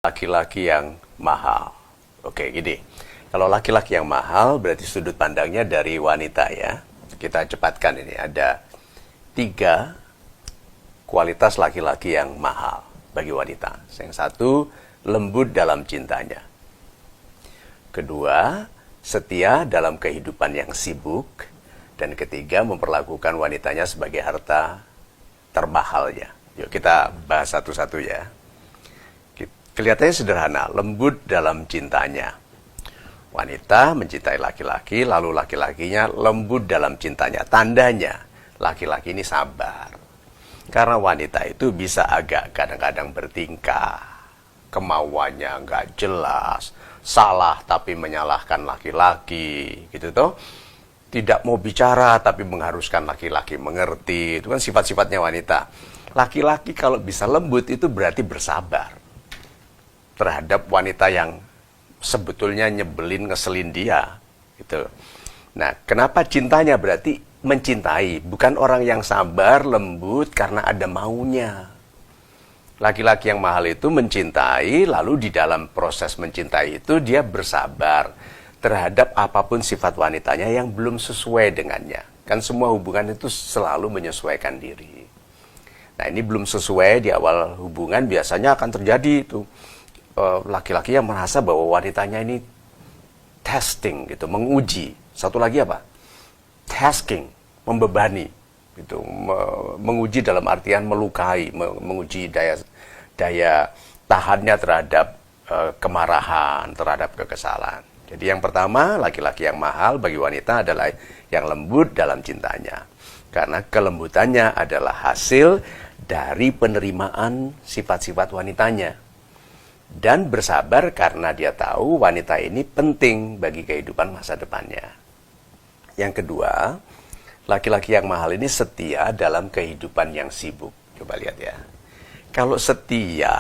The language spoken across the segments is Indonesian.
Laki-laki yang mahal. Oke, gini. Kalau laki-laki yang mahal berarti sudut pandangnya dari wanita ya. Kita cepatkan ini. Ada 3 kualitas laki-laki yang mahal bagi wanita. Yang satu, lembut dalam cintanya. Kedua, setia dalam kehidupan yang sibuk. Dan ketiga, memperlakukan wanitanya sebagai harta termahalnya. Yuk kita bahas satu-satu ya. Kelihatannya sederhana, lembut dalam cintanya. Wanita mencintai laki-laki, lalu laki-lakinya lembut dalam cintanya. Tandanya, laki-laki ini sabar. Karena wanita itu bisa agak kadang-kadang bertingkah. Kemauannya nggak jelas, salah tapi menyalahkan laki-laki, gitu toh. Tidak mau bicara tapi mengharuskan laki-laki mengerti. Itu kan sifat-sifatnya wanita. Laki-laki kalau bisa lembut itu berarti bersabar terhadap wanita yang sebetulnya nyebelin, ngeselin dia gitu. Nah, kenapa cintanya berarti mencintai, bukan orang yang sabar, lembut karena ada maunya. Laki-laki yang mahal itu mencintai, lalu di dalam proses mencintai itu dia bersabar terhadap apapun sifat wanitanya yang belum sesuai dengannya. Kan semua hubungan itu selalu menyesuaikan diri. Nah, ini belum sesuai di awal hubungan biasanya akan terjadi itu. Laki-laki yang merasa bahwa wanitanya ini testing gitu, menguji. Satu lagi apa? Tasking, membebani gitu, menguji dalam artian melukai, menguji daya tahannya terhadap kemarahan, terhadap kekesalan. Jadi yang pertama, laki-laki yang mahal bagi wanita adalah yang lembut dalam cintanya. Karena kelembutannya adalah hasil dari penerimaan sifat-sifat wanitanya. Dan bersabar karena dia tahu wanita ini penting bagi kehidupan masa depannya. Yang kedua, laki-laki yang mahal ini setia dalam kehidupan yang sibuk. Coba lihat ya. Kalau setia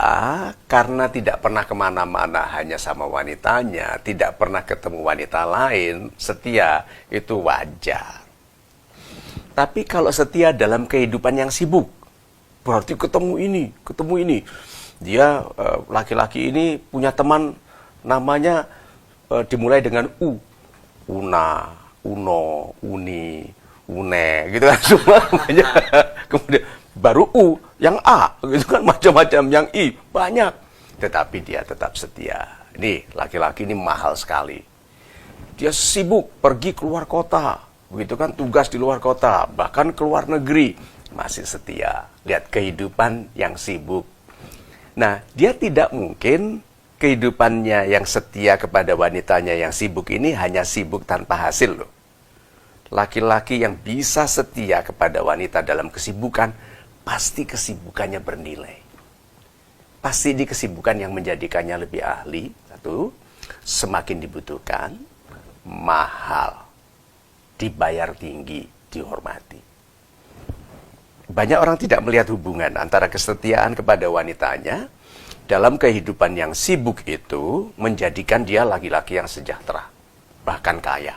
karena tidak pernah kemana-mana hanya sama wanitanya, tidak pernah ketemu wanita lain, setia itu wajar. Tapi kalau setia dalam kehidupan yang sibuk, berarti ketemu ini. Dia laki-laki ini punya teman namanya dimulai dengan U. Una, Uno, Uni, Une, gitu kan semua namanya. Kemudian baru U, yang A, gitu kan macam-macam, yang I, banyak. Tetapi dia tetap setia. Ini laki-laki ini mahal sekali. Dia sibuk pergi keluar kota, begitu kan, tugas di luar kota, bahkan keluar negeri, masih setia. Lihat kehidupan yang sibuk. Nah, dia tidak mungkin kehidupannya yang setia kepada wanitanya yang sibuk ini hanya sibuk tanpa hasil loh. Laki-laki yang bisa setia kepada wanita dalam kesibukan, pasti kesibukannya bernilai. Pasti di kesibukan yang menjadikannya lebih ahli. Satu, semakin dibutuhkan, mahal, dibayar tinggi, dihormati. Banyak orang tidak melihat hubungan antara kesetiaan kepada wanitanya dalam kehidupan yang sibuk itu menjadikan dia laki-laki yang sejahtera, bahkan kaya.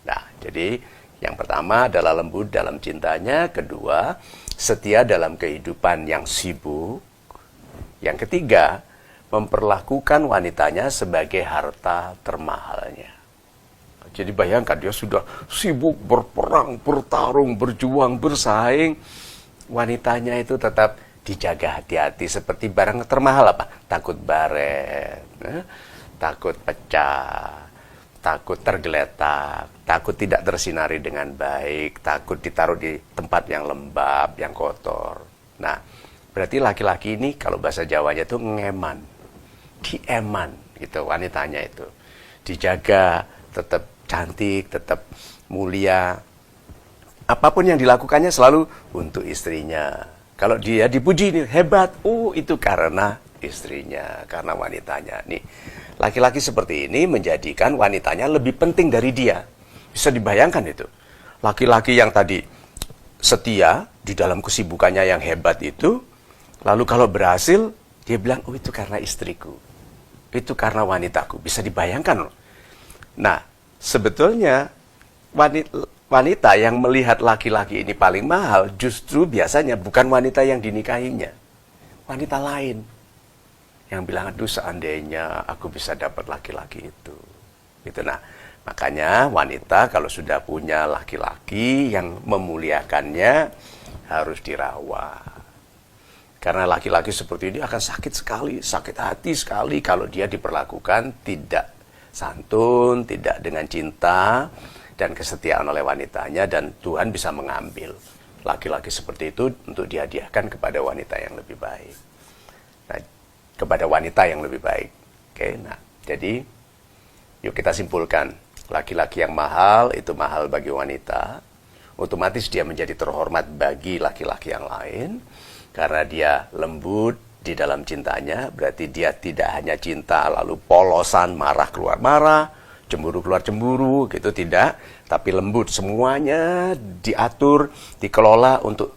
Nah, jadi yang pertama adalah lembut dalam cintanya, kedua, setia dalam kehidupan yang sibuk, yang ketiga, memperlakukan wanitanya sebagai harta termahalnya. Jadi bayangkan dia sudah sibuk berperang, bertarung, berjuang, bersaing. Wanitanya itu tetap dijaga hati-hati seperti barang termahal apa? Takut baret, takut pecah, takut tergeletak, takut tidak tersinari dengan baik, takut ditaruh di tempat yang lembab, yang kotor. Nah, berarti laki-laki ini kalau bahasa Jawanya itu ngeman, dieman gitu wanitanya itu. Dijaga, tetap cantik, tetap mulia. Apapun yang dilakukannya selalu untuk istrinya. Kalau dia dipuji, nih, hebat. Itu karena istrinya, karena wanitanya. Nih, laki-laki seperti ini menjadikan wanitanya lebih penting dari dia. Bisa dibayangkan itu. Laki-laki yang tadi setia di dalam kesibukannya yang hebat itu, lalu kalau berhasil, dia bilang, itu karena istriku. Itu karena wanitaku. Bisa dibayangkan loh. Nah, sebetulnya wanita yang melihat laki-laki ini paling mahal justru biasanya bukan wanita yang dinikahinya, wanita lain. yang bilang, aduh seandainya aku bisa dapat laki-laki itu. Gitu. Nah, makanya wanita kalau sudah punya laki-laki yang memuliakannya harus dirawat. Karena laki-laki seperti ini akan sakit sekali, sakit hati sekali kalau dia diperlakukan tidak santun, tidak dengan cinta dan kesetiaan oleh wanitanya, dan Tuhan bisa mengambil laki-laki seperti itu untuk dihadiahkan kepada wanita yang lebih baik. Nah, kepada wanita yang lebih baik. Oke, nah, jadi yuk kita simpulkan, laki-laki yang mahal itu mahal bagi wanita, otomatis dia menjadi terhormat bagi laki-laki yang lain, karena dia lembut di dalam cintanya, berarti dia tidak hanya cinta lalu polosan, marah keluar marah, cemburu keluar cemburu, gitu tidak, tapi lembut, semuanya diatur, dikelola untuk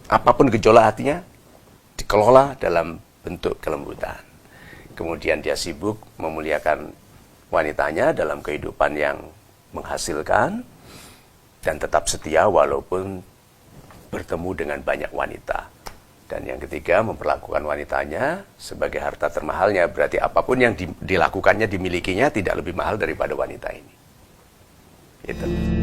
apapun gejolak hatinya, dikelola dalam bentuk kelembutan. Kemudian dia sibuk memuliakan wanitanya dalam kehidupan yang menghasilkan, dan tetap setia walaupun bertemu dengan banyak wanita. Dan yang ketiga, memperlakukan wanitanya sebagai harta termahalnya. Berarti apapun yang dilakukannya, dimilikinya tidak lebih mahal daripada wanita ini. Itu.